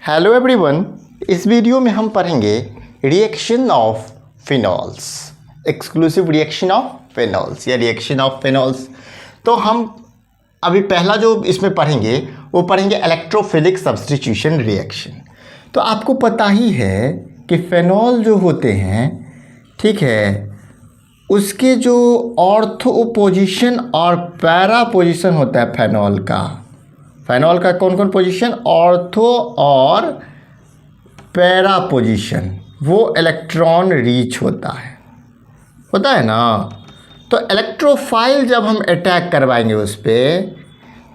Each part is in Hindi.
हेलो एवरीवन, इस वीडियो में हम पढ़ेंगे reaction of phenols, exclusive reaction of phenols या रिएक्शन ऑफ फिनॉल्स। तो हम अभी पहला जो इसमें पढ़ेंगे वो पढ़ेंगे इलेक्ट्रोफिलिक सब्स्टिट्यूशन रिएक्शन। तो आपको पता ही है कि फिनॉल जो होते हैं, ठीक है, उसके जो ऑर्थो पोजीशन और पैरा पोजीशन होता है फिनॉल का कौन कौन पोजीशन, ऑर्थो और पैरा पोजीशन, वो इलेक्ट्रॉन रीच होता है ना। तो इलेक्ट्रोफाइल जब हम अटैक करवाएंगे उस पर,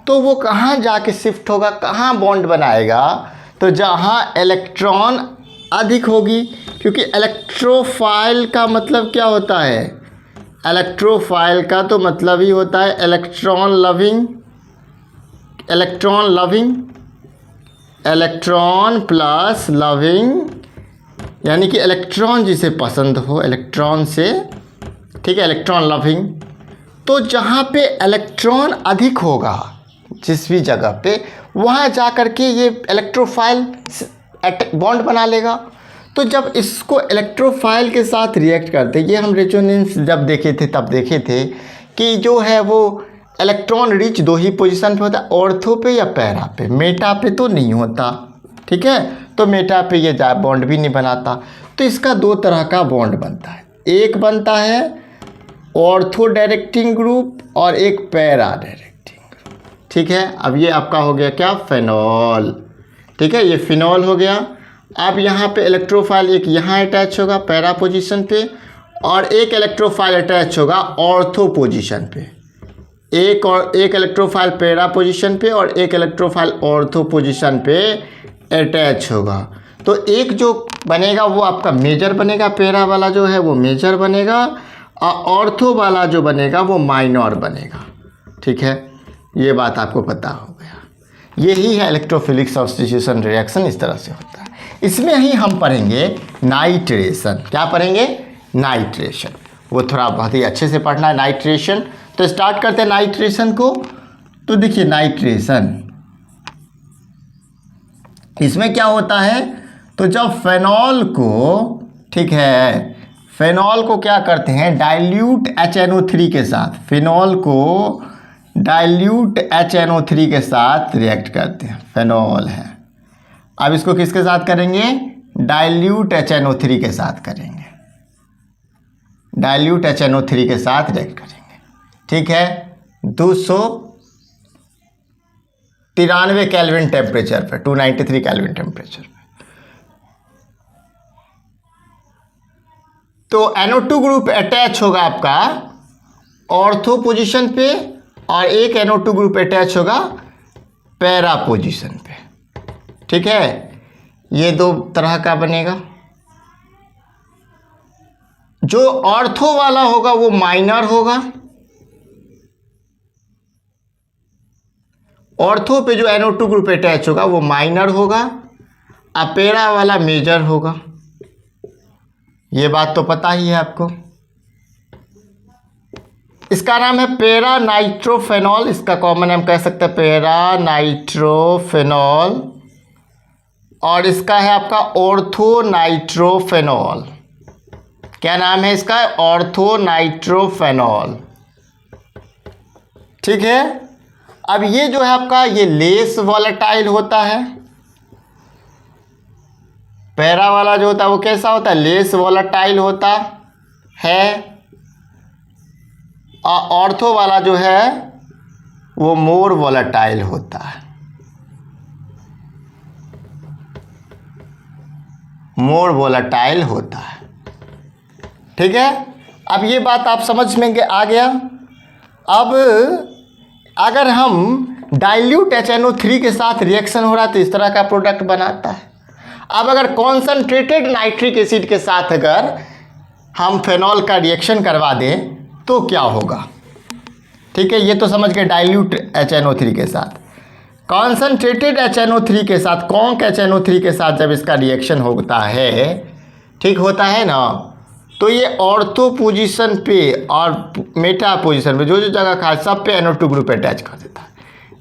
तो वो कहाँ जाके शिफ्ट होगा, कहाँ बॉन्ड बनाएगा, तो जहाँ इलेक्ट्रॉन अधिक होगी। क्योंकि इलेक्ट्रोफाइल का मतलब क्या होता है, इलेक्ट्रोफाइल का तो मतलब ही होता है इलेक्ट्रॉन प्लस लविंग, यानी कि इलेक्ट्रॉन जिसे पसंद हो इलेक्ट्रॉन से, ठीक है, इलेक्ट्रॉन लविंग। तो जहाँ पे इलेक्ट्रॉन अधिक होगा जिस भी जगह पे, वहाँ जा कर के ये इलेक्ट्रोफाइल बॉन्ड बना लेगा। तो जब इसको इलेक्ट्रोफाइल के साथ रिएक्ट करते, ये हम रेजोनेंस जब देखे थे तब देखे थे कि जो है वो इलेक्ट्रॉन रिच दो ही पोजीशन पे होता है, ऑर्थो पे या पैरा पे, मेटा पे तो नहीं होता, ठीक है। तो मेटा पे ये बॉन्ड भी नहीं बनाता। तो इसका दो तरह का बॉन्ड बनता है, एक बनता है ऑर्थो डायरेक्टिंग ग्रुप और एक पैरा डायरेक्टिंग ग्रुप, ठीक है। अब ये आपका हो गया क्या, फिनॉल, ठीक है, ये फिनॉल हो गया। अब यहाँ पे इलेक्ट्रोफाइल एक यहाँ अटैच होगा पैरा पोजीशन पे, और एक इलेक्ट्रोफाइल अटैच होगा ऑर्थो पोजीशन पे, एक इलेक्ट्रोफाइल पैरा पोजीशन पे और एक इलेक्ट्रोफाइल ऑर्थो पोजीशन पे अटैच होगा। तो एक जो बनेगा वो आपका मेजर बनेगा, पैरा वाला जो है वो मेजर बनेगा, और ऑर्थो वाला जो बनेगा वो माइनर बनेगा, ठीक है। ये बात आपको पता हो गया। यही है इलेक्ट्रोफिलिक सब्स्टिट्यूशन रिएक्शन, इस तरह से होता है। इसमें ही हम पढ़ेंगे नाइट्रेशन। क्या पढ़ेंगे, नाइट्रेशन। वो थोड़ा बहुत ही अच्छे से पढ़ना है नाइट्रेशन। तो स्टार्ट करते हैं नाइट्रेशन को। तो देखिए नाइट्रेशन, इसमें क्या होता है, तो जब फेनॉल को, ठीक है, फेनॉल को क्या करते हैं, डाइल्यूट HNO3 के साथ, फिनॉल को डाइल्यूट HNO3 के साथ रिएक्ट करते हैं, फेनॉल है। अब इसको किसके साथ करेंगे, डाइल्यूट HNO3 के साथ करेंगे, डाइल्यूट HNO3 के साथ रिएक्ट करेंगे, ठीक है। 293 केल्विन टेम्परेचर पे, 293 केल्विन टेम्परेचर पे। तो NO2 ग्रुप अटैच होगा आपका ऑर्थो पोजीशन पे, और एक NO2 ग्रुप अटैच होगा पैरा पोजीशन पे, ठीक है। ये दो तरह का बनेगा। जो ऑर्थो वाला होगा वो माइनर होगा, ऑर्थो पे जो NO2 ग्रुप अटैच होगा वो माइनर होगा, और पैरा वाला मेजर होगा। ये बात तो पता ही है आपको। इसका नाम है पैरा नाइट्रोफेनॉल, इसका कॉमन नाम कह सकते हैं पैरा नाइट्रोफेनॉल, और इसका है आपका ऑर्थो नाइट्रोफेनॉल। क्या नाम है इसका, ऑर्थो नाइट्रोफेनॉल, ठीक है। अब ये जो है आपका, ये लेस वॉलेटाइल होता है। पैरा वाला जो होता है वो कैसा होता है, लेस वॉलेटाइल होता है, और ऑर्थो वाला जो है वो मोर वॉलेटाइल होता है, मोर वॉलेटाइल होता है, ठीक है। अब ये बात आप समझ में आ गया। अब अगर हम डाइल्यूट HNO3 के साथ रिएक्शन हो रहा है तो इस तरह का प्रोडक्ट बनाता है। अब अगर कॉन्सनट्रेटेड नाइट्रिक एसिड के साथ अगर हम फेनॉल का रिएक्शन करवा दें तो क्या होगा, ठीक है। ये तो समझ गए डाइल्यूट HNO3 के साथ। कॉन्सनट्रेटेड HNO3 के साथ, कॉन्क HNO3 के साथ जब इसका रिएक्शन होता है, ठीक होता है ना, तो ये ऑर्थो पोजीशन पे और मेटा पोजीशन पे जो जो जगह खा सब पे NO2 ग्रुप अटैच कर देता है।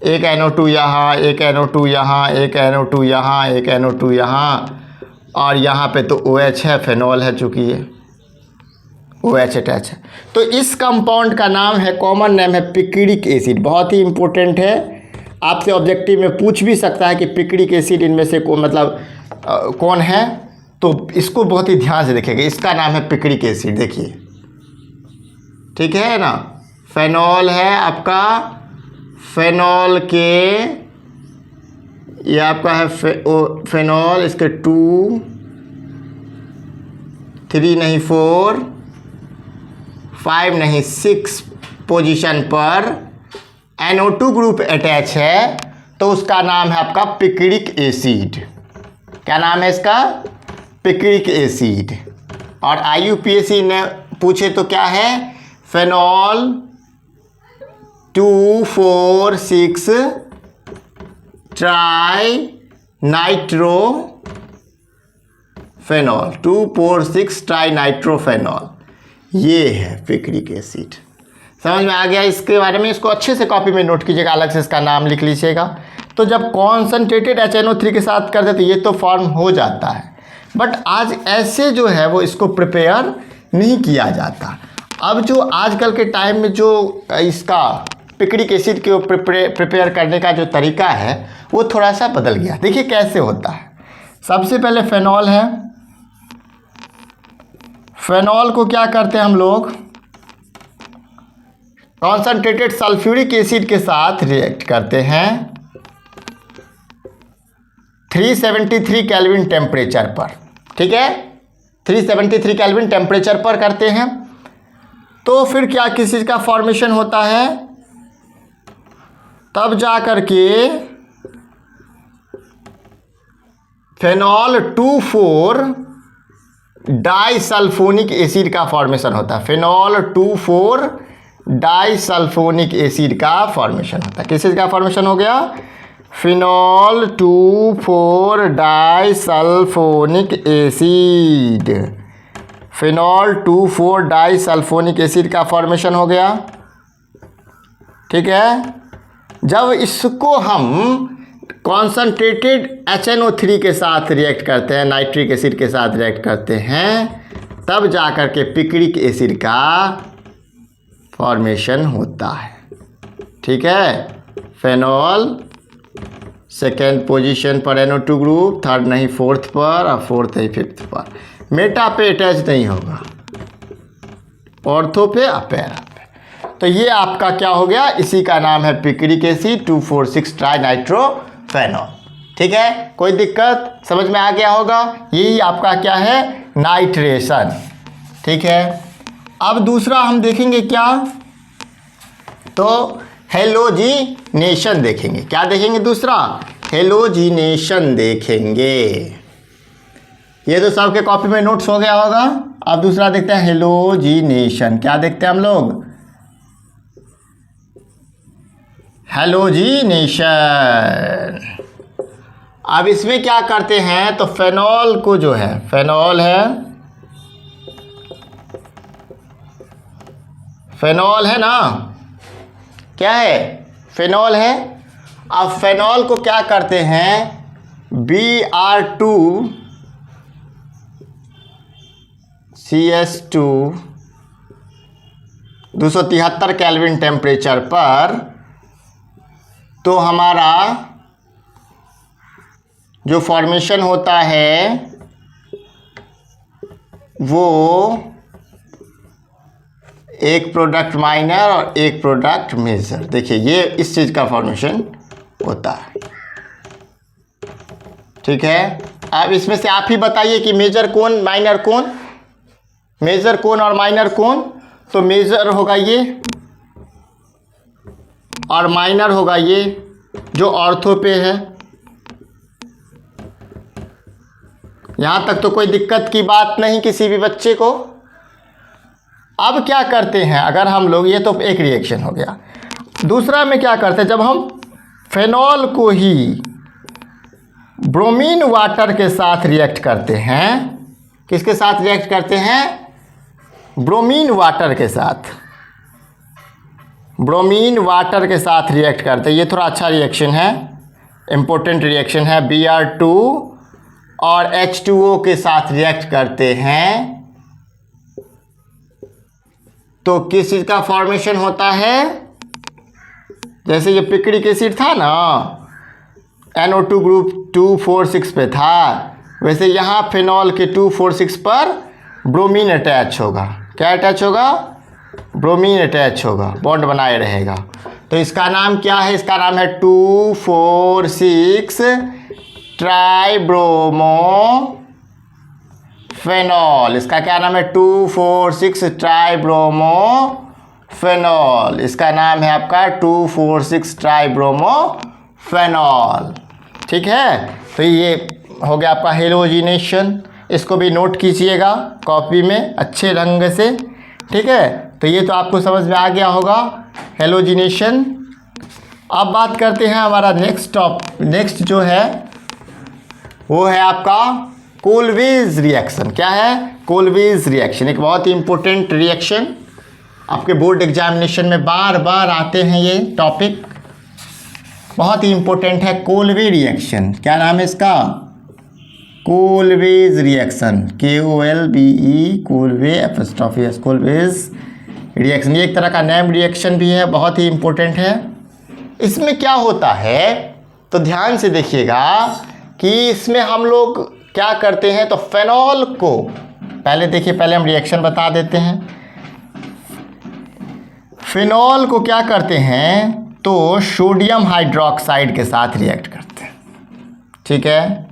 एक NO2 यहाँ, एक NO2 यहाँ, एक NO2 यहाँ, एक NO2 यहाँ, और यहाँ पे तो OH है, फेनॉल है, चूँकि ये OH अटैच है। तो इस कंपाउंड का नाम है, कॉमन नेम है पिक्रिक एसिड। बहुत ही इंपॉर्टेंट है, आपसे ऑब्जेक्टिव में पूछ भी सकता है कि पिक्रिक एसिड इनमें से कौन है, तो इसको बहुत ही ध्यान से देखेंगे। इसका नाम है पिक्रिक एसिड, देखिए, ठीक है ना। फेनॉल है आपका, फेनॉल के, ये आपका है फेनॉल, इसके 2, 3 नहीं 4, 5 नहीं 6 पोजीशन पर NO2 ग्रुप अटैच है, तो उसका नाम है आपका पिक्रिक एसिड। क्या नाम है इसका? Picric acid. और IUPAC ने पूछे तो क्या है? Phenol 2,4,6 tri nitro phenol, 2,4,6 tri nitrophenol, ये है पिक्रिक एसिड। समझ में आ गया इसके बारे में? इसको अच्छे से कॉपी में नोट कीजिएगा, अलग से इसका नाम लिख लीजिएगा। तो जब कॉन्सनट्रेटेड HNO3 के साथ कर देते ये तो फॉर्म हो जाता है, बट आज ऐसे जो है वो इसको प्रिपेयर नहीं किया जाता। अब जो आजकल के टाइम में जो इसका पिक्रिक एसिड को प्रिपेयर करने का जो तरीका है वो थोड़ा सा बदल गया। देखिए कैसे होता है। सबसे पहले फेनॉल है, फेनॉल को क्या करते हैं हम लोग, कॉन्सनट्रेटेड सल्फ्यूरिक एसिड के साथ रिएक्ट करते हैं 373 केल्विन टेम्परेचर पर, ठीक है, 373 केल्विन टेम्परेचर पर करते हैं। तो फिर क्या किस चीज़ का फॉर्मेशन होता है, तब जा कर के फेनॉल 2,4 डाइसल्फोनिक एसिड का फॉर्मेशन होता है। फेनॉल 2,4 डाइसल्फोनिक एसिड का फॉर्मेशन होता है। किस चीज़ का फॉर्मेशन हो गया? फिनॉल 2,4 डाइसल्फोनिक एसिड, फिनॉल 2,4 डाइसल्फोनिक एसिड का फॉर्मेशन हो गया, ठीक है। जब इसको हम कॉन्सनट्रेटेड HNO3 के साथ रिएक्ट करते हैं, नाइट्रिक एसिड के साथ रिएक्ट करते हैं, तब जाकर के पिक्रिक एसिड का फॉर्मेशन होता है, ठीक है। फेनॉल सेकेंड पोजीशन पर NO2 ग्रुप, थर्ड नहीं फोर्थ पर, और फोर्थ नहीं फिफ्थ पर। मेटा पे अटैच नहीं होगा, ऑर्थो पे, पैरा पे। तो ये आपका क्या हो गया, इसी का नाम है पिक्रिक एसिड 2,4,6 ट्राई नाइट्रोफेनॉल, ठीक है। कोई दिक्कत समझ में आ गया होगा। यही आपका क्या है, नाइट्रेशन, ठीक है। अब दूसरा हम देखेंगे क्या, तो हेलोजिनेशन देखेंगे। क्या देखेंगे दूसरा? हेलोजिनेशन देखेंगे। ये तो सबके कॉपी में नोट्स हो गया होगा। अब दूसरा देखते हैं हेलोजिनेशन। क्या देखते हैं हम लोग? हेलोजिनेशन। अब इसमें क्या करते हैं, तो फेनॉल को जो है, फेनॉल है, फेनॉल है ना, क्या है, फेनॉल है। अब फेनॉल को क्या करते हैं, Br2CS2 273 केल्विन टेम्परेचर पर, तो हमारा जो फॉर्मेशन होता है वो एक प्रोडक्ट माइनर और एक प्रोडक्ट मेजर। देखिए ये इस चीज़ का फॉर्मेशन होता है, ठीक है। अब इसमें से आप ही बताइए कि मेजर कौन, माइनर कौन, मेजर कौन और माइनर कौन। तो मेजर होगा ये और माइनर होगा ये जो ऑर्थो पे है। यहाँ तक तो कोई दिक्कत की बात नहीं किसी भी बच्चे को। अब क्या करते हैं, अगर हम लोग, ये तो एक रिएक्शन हो गया। दूसरा में क्या करते हैं, जब हम फेनॉल को ही ब्रोमीन वाटर के साथ रिएक्ट करते हैं, किसके साथ रिएक्ट करते हैं, ब्रोमीन वाटर के साथ, ब्रोमीन वाटर के साथ रिएक्ट करते हैं। ये थोड़ा अच्छा रिएक्शन है, इम्पोर्टेंट रिएक्शन है। Br2 और H2O के साथ रिएक्ट करते हैं तो किस चीज़ का फॉर्मेशन होता है? जैसे ये पिक्रिक एसिड था ना, NO2 ग्रुप 246 पे था, वैसे यहाँ फिनॉल के 246 पर ब्रोमीन अटैच होगा। क्या अटैच होगा? ब्रोमीन अटैच होगा, बॉन्ड बनाए रहेगा। तो इसका नाम क्या है? इसका नाम है 246 ट्राइब्रोमोफेनॉल। इसका क्या नाम है? 246 ट्राइब्रोमोफेनॉल। इसका नाम है आपका 246 ट्राइब्रोमोफेनॉल। ठीक है, तो ये हो गया आपका हेलोजिनेशन। इसको भी नोट कीजिएगा कॉपी में अच्छे ढंग से। ठीक है, तो ये तो आपको समझ में आ गया होगा हेलोजिनेशन। अब बात करते हैं हमारा नेक्स्ट जो है वो है आपका कोल्वेज रिएक्शन। क्या है? कोल्वेज रिएक्शन एक बहुत ही इंपॉर्टेंट रिएक्शन, आपके बोर्ड एग्जामिनेशन में बार बार आते हैं ये टॉपिक, बहुत ही इंपॉर्टेंट है। कोल्वे रिएक्शन, क्या नाम है इसका? कोल्वेज रिएक्शन, KOLBE, कोल्वे एपोस्ट्रोफी कोल्वेज रिएक्शन। ये एक तरह का नेम रिएक्शन भी है, बहुत ही इंपॉर्टेंट है। इसमें क्या होता है तो ध्यान से देखिएगा कि इसमें हम लोग क्या करते हैं, तो फेनॉल को पहले हम रिएक्शन बता देते हैं। फिनॉल को क्या करते हैं तो सोडियम हाइड्रोक्साइड के साथ रिएक्ट करते हैं। ठीक है,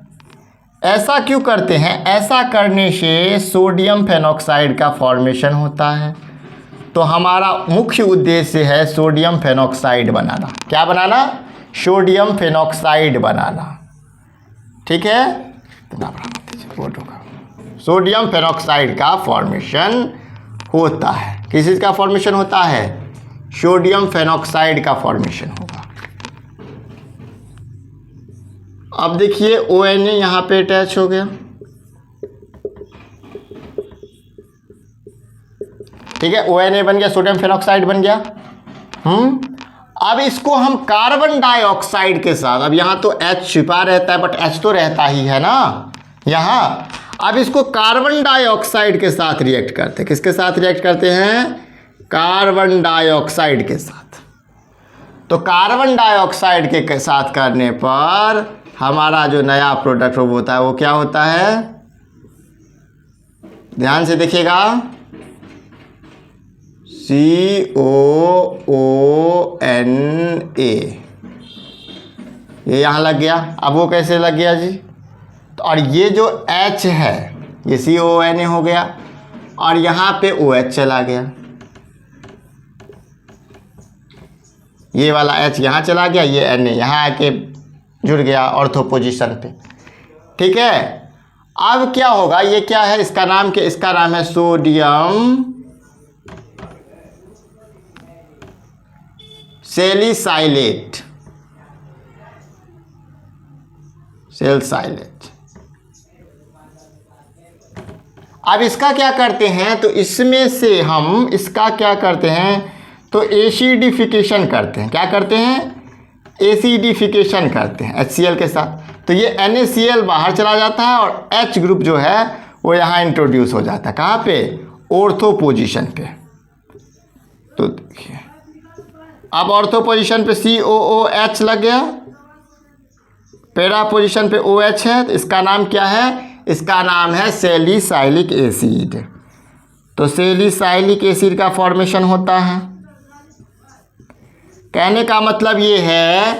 ऐसा क्यों करते हैं? ऐसा करने से सोडियम फेनॉक्साइड का फॉर्मेशन होता है। तो हमारा मुख्य उद्देश्य है सोडियम फेनॉक्साइड बनाना। क्या बनाना? सोडियम फेनॉक्साइड बनाना। ठीक है, सोडियम फेनॉक्साइड का फॉर्मेशन होता है। किस चीज़ का फॉर्मेशन होता है? सोडियम फेनॉक्साइड का फॉर्मेशन होगा। अब देखिए ONA यहाँ पे अटैच हो गया। ठीक है, ONA बन गया, सोडियम फेनॉक्साइड बन गया। अब इसको हम कार्बन डाइऑक्साइड के साथ, अब यहाँ तो H छिपा रहता है बट H तो रहता ही है ना यहाँ। अब इसको कार्बन डाइऑक्साइड के साथ रिएक्ट करते हैं। किसके साथ रिएक्ट करते हैं? कार्बन डाइऑक्साइड के साथ। तो कार्बन डाइऑक्साइड के साथ करने पर हमारा जो नया प्रोडक्ट होता है वो क्या होता है? ध्यान से देखिएगा, COONA। ये यहाँ लग गया। अब वो कैसे लग गया जी? तो और ये जो H है ये COONA हो गया और यहाँ पे OH चला गया। ये वाला H यहाँ चला गया, ये Na यहाँ आके जुड़ गया ऑर्थो पोजीशन पे। ठीक है, अब क्या होगा? ये क्या है? इसका नाम है सोडियम सैलिसाइलेट। अब इसका क्या करते हैं तो इसमें से हम इसका क्या करते हैं तो एसिडिफिकेशन करते हैं। क्या करते हैं? एसिडिफिकेशन करते हैं HCl के साथ। तो ये NaCl बाहर चला जाता है और H ग्रुप जो है वो यहाँ इंट्रोड्यूस हो जाता है। कहाँ पे? ऑर्थो पोजीशन पे। तो देखिए अब ऑर्थो पोजीशन पे COOH लग गया, पैरा पोजीशन पे OH है। तो इसका नाम क्या है? इसका नाम है सैलिसाइलिक एसिड। तो सैलिसाइलिक एसिड का फॉर्मेशन होता है। कहने का मतलब ये है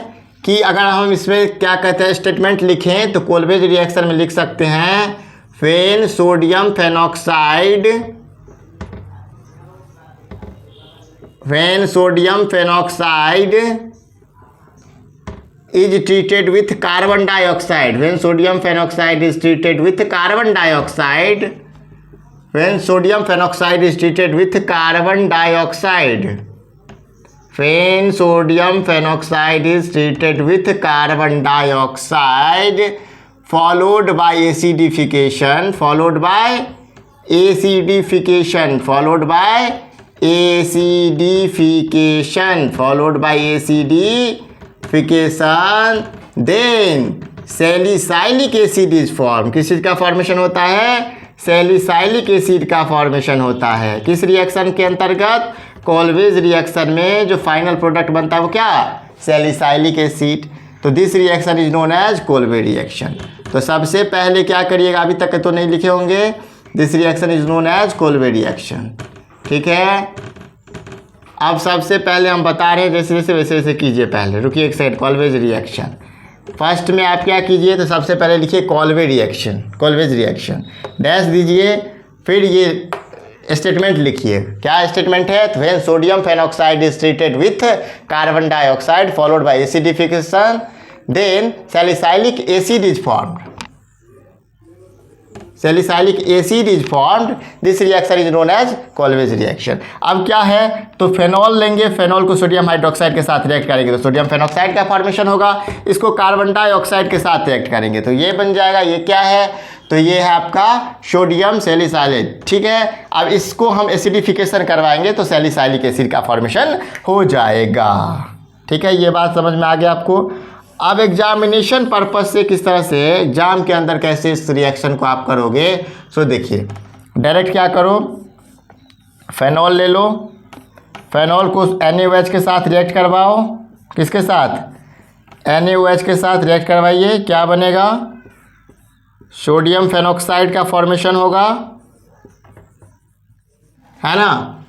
कि अगर हम इसमें क्या कहते हैं स्टेटमेंट लिखें तो कोल्वेज रिएक्शन में लिख सकते हैं when sodium phenoxide is treated with carbon dioxide, when sodium phenoxide is treated with carbon dioxide, when sodium phenoxide is treated with carbon dioxide, when sodium phenoxide is treated with carbon dioxide followed by acidification, followed by acidification, followed by acidification, then salicylic acid is form. किस चीज़ का फॉर्मेशन होता है? सैलिसाइलिक एसिड का फॉर्मेशन होता है। किस रिएक्शन के अंतर्गत? कोलवेज रिएक्शन में जो फाइनल प्रोडक्ट बनता है वो क्या? Salicylic acid. तो this reaction is known as Kolbe reaction. तो सबसे पहले क्या करिएगा, अभी तक तो नहीं लिखे होंगे, this reaction is known as Kolbe reaction. ठीक है, अब सबसे पहले हम बता रहे हैं जैसे जैसे वैसे वैसे कीजिए। पहले रुकिए एक सेकंड, कोलवेज रिएक्शन फर्स्ट में आप क्या कीजिए, तो सबसे पहले लिखिए Kolbe reaction, Kolbe's reaction dash दीजिए, फिर ये स्टेटमेंट लिखिए। क्या स्टेटमेंट है? तो when sodium phenoxide is treated with carbon dioxide followed by acidification, then salicylic acid is formed. Salicylic acid is formed, this reaction is known as Kolbe's reaction. अब क्या है, तो फेनॉल लेंगे, फेनॉल को सोडियम हाइड्रोक्साइड के साथ रिएक्ट करेंगे तो सोडियम फेनॉक्साइड का फॉर्मेशन होगा। इसको कार्बन डाइऑक्साइड के साथ रिएक्ट करेंगे तो ये बन जाएगा, ये क्या है, तो ये है आपका सोडियम सैलिसाइलेट। ठीक है, अब इसको हम एसिडिफिकेशन करवाएंगे तो सैलिसाइलिक एसिड का फॉर्मेशन हो जाएगा। ठीक है, ये बात समझ में आ गया आपको। अब एग्जामिनेशन पर्पस से किस तरह से एग्जाम के अंदर कैसे इस रिएक्शन को आप करोगे, सो देखिए डायरेक्ट क्या करो, फेनॉल ले लो, फेनॉल को NaOH के साथ रिएक्ट करवाओ। किसके साथ? NaOH के साथ रिएक्ट करवाइए, क्या बनेगा? सोडियम फेनॉक्साइड का फॉर्मेशन होगा, है ना।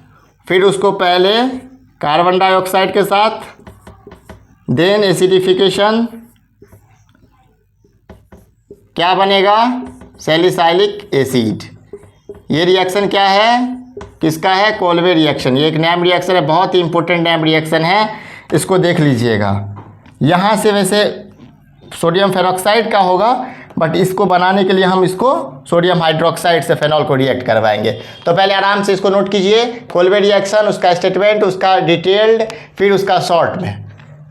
फिर उसको पहले कार्बन डाइऑक्साइड के साथ, देन एसिडिफिकेशन, क्या बनेगा? Salicylic acid. ये रिएक्शन क्या है? किसका है? Colway reaction. ये एक नैम रिएक्शन है, बहुत ही इंपॉर्टेंट नैम रिएक्शन है, इसको देख लीजिएगा। यहाँ से वैसे सोडियम फेनॉक्साइड का होगा, बट इसको बनाने के लिए हम इसको सोडियम हाइड्रोक्साइड से फेनॉल को रिएक्ट करवाएंगे। तो पहले आराम से इसको नोट कीजिए, कोलवे रिएक्शन, उसका स्टेटमेंट, उसका डिटेल्ड, फिर उसका शॉर्ट में।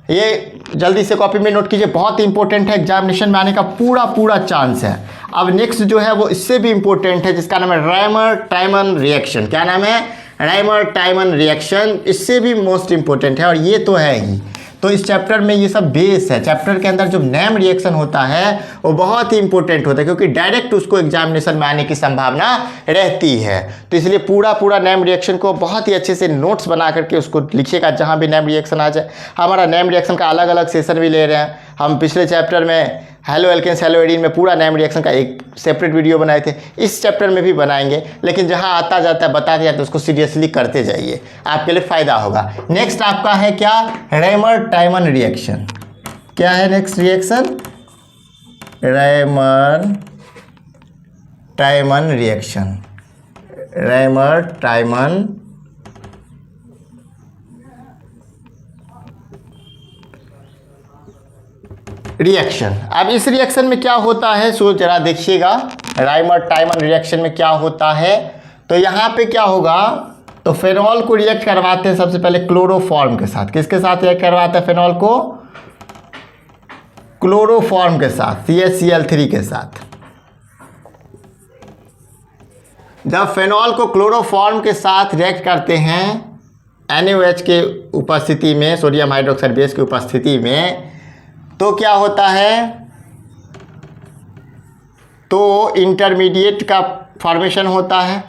ये जल्दी से कॉपी में नोट कीजिए, बहुत ही इंपॉर्टेंट है, एग्जामिनेशन में आने का पूरा चांस है। अब नेक्स्ट जो है वो इससे भी इंपॉर्टेंट है, जिसका नाम है रायमर-टाइमन रिएक्शन। क्या नाम है? रायमर-टाइमन रिएक्शन। इससे भी मोस्ट इंपॉर्टेंट है और ये तो है ही। तो इस चैप्टर में ये सब बेस है। चैप्टर के अंदर जो नैम रिएक्शन होता है वो बहुत ही इंपॉर्टेंट होता है, क्योंकि डायरेक्ट उसको एग्जामिनेशन में आने की संभावना रहती है। तो इसलिए पूरा नैम रिएक्शन को बहुत ही अच्छे से नोट्स बना करके उसको लिखिएगा, जहाँ भी नैम रिएक्शन आ जाए। हमारा नैम रिएक्शन का अलग अलग सेशन भी ले रहे हैं हम। पिछले चैप्टर में हेलो एल्केन्स हेलो एडीन में पूरा नैम रिएक्शन का एक सेपरेट वीडियो बनाए थे, इस चैप्टर में भी बनाएंगे, लेकिन जहां आता जाता है बता दिया तो उसको सीरियसली करते जाइए, आपके लिए फ़ायदा होगा। नेक्स्ट आपका है क्या? रायमर-टाइमन रिएक्शन। क्या है नेक्स्ट रिएक्शन? रायमर-टाइमन रिएक्शन। रायमर-टाइमन रिएक्शन। अब इस रिएक्शन में क्या होता है, सो जरा देखिएगा। रायमर-टाइमन रिएक्शन में क्या होता है, तो यहाँ पे क्या होगा, तो फेनॉल को रिएक्ट करवाते हैं सबसे पहले क्लोरोफॉर्म के साथ। किसके साथ रिएक्ट करवाते हैं फेनॉल को? क्लोरोफॉर्म के साथ, CaCl3 के साथ। जब फेनॉल को क्लोरोफॉर्म के साथ रिएक्ट करते हैं NaOH के उपस्थिति में, सोडियम हाइड्रोक्साइड बेस की उपस्थिति में, तो क्या होता है, तो इंटरमीडिएट का फॉर्मेशन होता है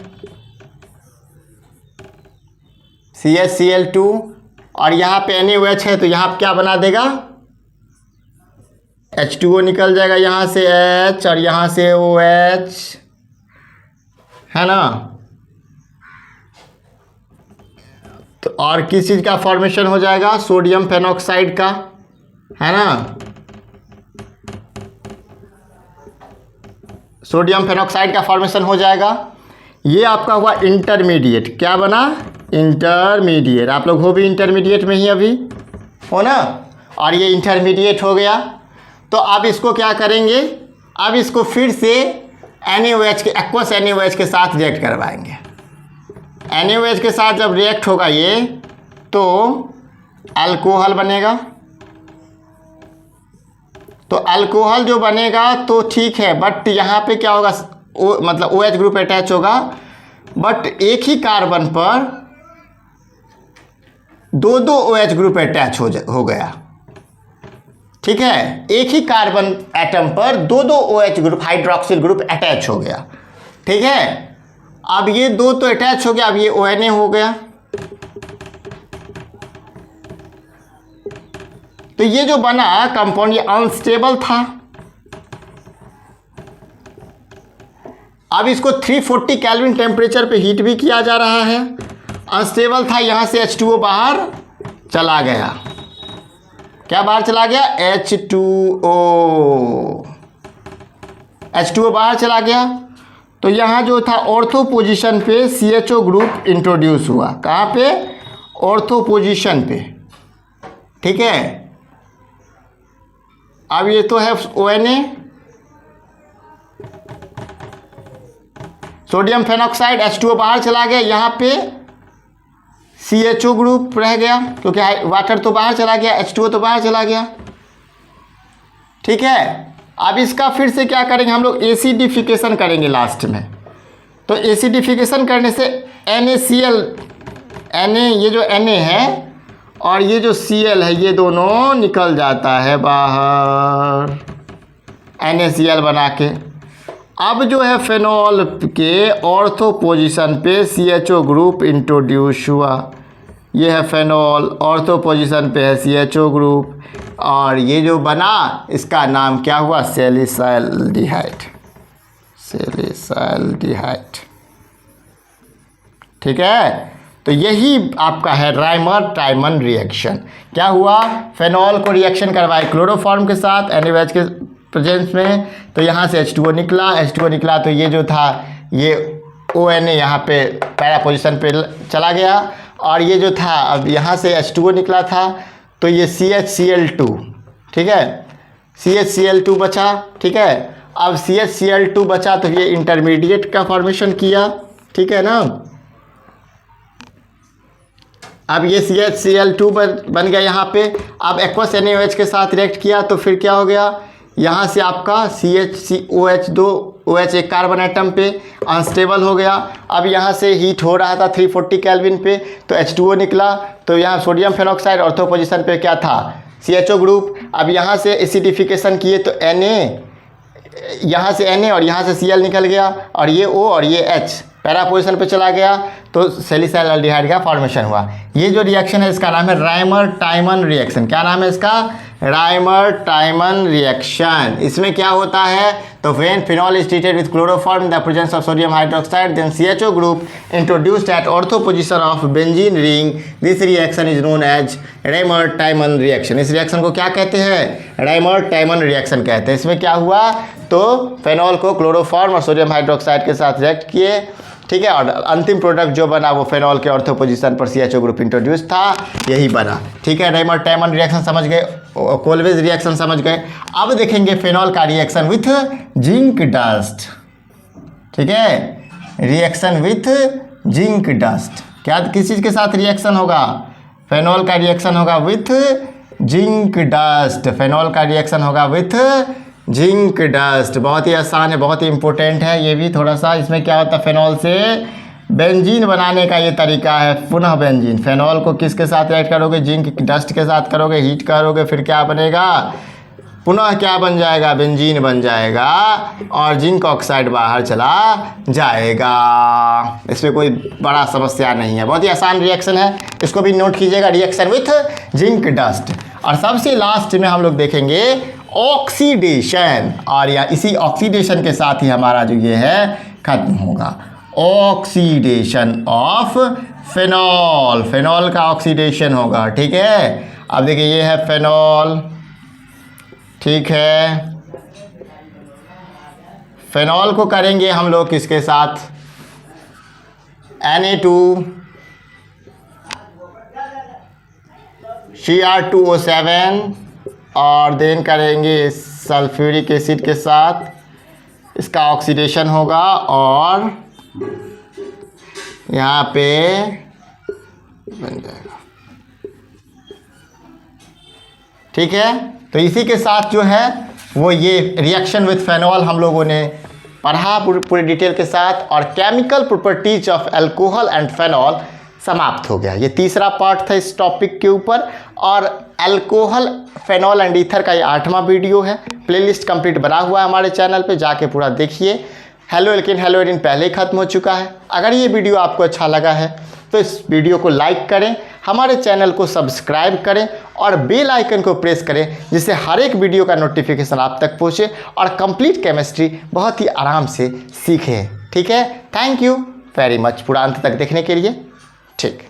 CaCl2, और यहाँ पे NaOH है तो यहाँ क्या बना देगा? H2O निकल जाएगा यहाँ से H, और यहाँ से OH, है ना। तो और किस चीज़ का फॉर्मेशन हो जाएगा? सोडियम फेनॉक्साइड का, है ना। सोडियम फेनॉक्साइड का फॉर्मेशन हो जाएगा। ये आपका हुआ इंटरमीडिएट। क्या बना? इंटरमीडिएट। आप लोग हो भी इंटरमीडिएट में ही अभी, हो ना। और ये इंटरमीडिएट हो गया। तो अब इसको क्या करेंगे, अब इसको फिर से NaOH के, एक्वस NaOH के साथ रिएक्ट करवाएंगे। NaOH के साथ जब रिएक्ट होगा ये, तो अल्कोहल बनेगा। तो अल्कोहल जो बनेगा तो ठीक है, बट यहाँ पे क्या होगा, मतलब OH ग्रुप अटैच होगा, बट एक ही कार्बन पर दो दो OH ग्रुप अटैच हो गया, ठीक है, एक ही कार्बन एटम पर दो दो OH group hydroxyl group attach हो गया, ठीक है। अब ये दो तो अटैच हो गया, अब ये ONA हो गया, तो ये जो बना कंपाउंड ये अनस्टेबल था। अब इसको 340 केल्विन टेम्परेचर पे हीट भी किया जा रहा है, अनस्टेबल था, यहां से H2O बाहर चला गया। क्या बाहर चला गया? H2O बाहर चला गया। तो यहां जो था ऑर्थो पोजीशन पे CHO ग्रुप इंट्रोड्यूस हुआ। कहां पे? ऑर्थो पोजीशन पे, ठीक है। अब ये तो है ONA, सोडियम फेनॉक्साइड, H2O बाहर चला गया, यहां पे CHO ग्रुप रह गया, क्योंकि वाटर तो बाहर चला गया, H2O तो बाहर चला गया, ठीक है। अब इसका फिर से क्या करेंगे हम लोग? एसिडिफिकेशन करेंगे लास्ट में। तो एसिडिफिकेशन करने से NaCl, Na, ये जो Na है और ये जो Cl है, ये दोनों निकल जाता है बाहर NaCl बना के। अब जो है फेनॉल के ऑर्थो पोजीशन पे CHO ग्रुप इंट्रोड्यूस हुआ। ये है फेनॉल, ऑर्थो पोजीशन पे है CHO ग्रुप, और ये जो बना इसका नाम क्या हुआ? सैलिसाइल्डिहाइड, सैलिसाइल्डिहाइड, ठीक है। तो यही आपका है राइमर टाइमन रिएक्शन। क्या हुआ? फेनॉल को रिएक्शन करवाए क्लोरोफॉर्म के साथ NaOH के प्रेजेंस में, तो यहाँ से H2O निकला, H2O निकला तो ये जो था ये ONA यहाँ पे पैरा पोजीशन पे चला गया, और ये जो था अब यहाँ से H2O निकला था तो ये CHCl2, ठीक है, CHCl2 बचा, ठीक है। अब CHCl2 बचा तो ये इंटरमीडिएट का फॉर्मेशन किया, ठीक है ना। अब ये CHCl2 बन गया यहाँ पे। अब एक्वस NaOH के साथ रिएक्ट किया तो फिर क्या हो गया? यहाँ से आपका CHCOH2 OH एक कार्बन एटम पे अनस्टेबल हो गया। अब यहाँ से हीट हो रहा था 340 केल्विन पे, तो H2O निकला, तो यहाँ सोडियम फेनॉक्साइड ऑर्थो पोजीशन पे क्या था? CHO group. अब यहाँ से एसिडिफिकेशन किए तो Na, यहाँ से Na और यहाँ से Cl निकल गया, और ये O और ये H पैरा पोजीशन पे चला गया, तो सैलिसाइल्डिहाइड का फॉर्मेशन हुआ। ये जो रिएक्शन है इसका नाम है राइमर टाइमन रिएक्शन। क्या नाम है इसका? Reimer Tiemann reaction. इसमें क्या होता है? तो when phenol is treated with chloroform in the presence of sodium hydroxide, then CHO group introduced at ortho position of benzene ring, this reaction is known as Reimer Tiemann reaction. इस रिएक्शन को क्या कहते हैं? राइमर टाइमन रिएक्शन कहते हैं। इसमें क्या हुआ? तो फेनॉल को क्लोरोफॉर्म और सोडियम हाइड्रोक्साइड के साथ रिएक्ट किए, ठीक है, और अंतिम प्रोडक्ट जो बना वो फेनॉल के ऑर्थो पोजीशन पर CHO ग्रुप इंट्रोड्यूस था, यही बना, ठीक है। राइमर टाइमन रिएक्शन समझ गए, कोलवेज रिएक्शन समझ गए। अब देखेंगे फेनॉल का रिएक्शन विथ जिंक डस्ट, ठीक है, रिएक्शन विथ जिंक डस्ट। क्या किस चीज़ के साथ रिएक्शन होगा? फेनॉल का रिएक्शन होगा विथ जिंक डस्ट। फेनॉल का रिएक्शन होगा विथ जिंक डस्ट। बहुत ही आसान है, बहुत ही इंपॉर्टेंट है ये भी थोड़ा सा। इसमें क्या होता है? फेनॉल से बेंजीन बनाने का ये तरीका है, पुनः बेंजीन। फेनॉल को किसके साथ रिएक्ट करोगे? जिंक डस्ट के साथ करोगे, हीट करोगे, फिर क्या बनेगा? पुनः क्या बन जाएगा? बेंजीन बन जाएगा, और जिंक ऑक्साइड बाहर चला जाएगा। इसमें कोई बड़ा समस्या नहीं है, बहुत ही आसान रिएक्शन है, इसको भी नोट कीजिएगा, रिएक्शन विथ जिंक डस्ट। और सबसे लास्ट में हम लोग देखेंगे ऑक्सीडेशन, और या इसी ऑक्सीडेशन के साथ ही हमारा जो ये है खत्म होगा। ऑक्सीडेशन ऑफ फेनॉल, फेनॉल का ऑक्सीडेशन होगा, ठीक है। अब देखिए ये है फेनॉल, ठीक है। फेनॉल को करेंगे हम लोग किसके साथ? Na2 Cr2O7, और देन करेंगे सल्फ्यूरिक एसिड के साथ, इसका ऑक्सीडेशन होगा, और यहाँ पे बन जाएगा, ठीक है। तो इसी के साथ जो है वो ये रिएक्शन विथ फेनॉल हम लोगों ने पढ़ा पूरे डिटेल के साथ। और chemical properties of alcohol and phenol समाप्त हो गया। ये तीसरा पार्ट था इस टॉपिक के ऊपर, और अल्कोहल, फेनॉल एंड ईथर का ये 8वां वीडियो है। प्लेलिस्ट कंप्लीट बना हुआ है हमारे चैनल पे, जाके पूरा देखिए। हेलो एल्केन, हेलो एडिन पहले ही ख़त्म हो चुका है। अगर ये वीडियो आपको अच्छा लगा है तो इस वीडियो को लाइक करें, हमारे चैनल को सब्सक्राइब करें और बेल आइकन को प्रेस करें, जिससे हर एक वीडियो का नोटिफिकेशन आप तक पहुंचे और कंप्लीट केमिस्ट्री बहुत ही आराम से सीखें। ठीक है, थैंक यू वेरी मच पूरा अंत तक देखने के लिए। ठीक।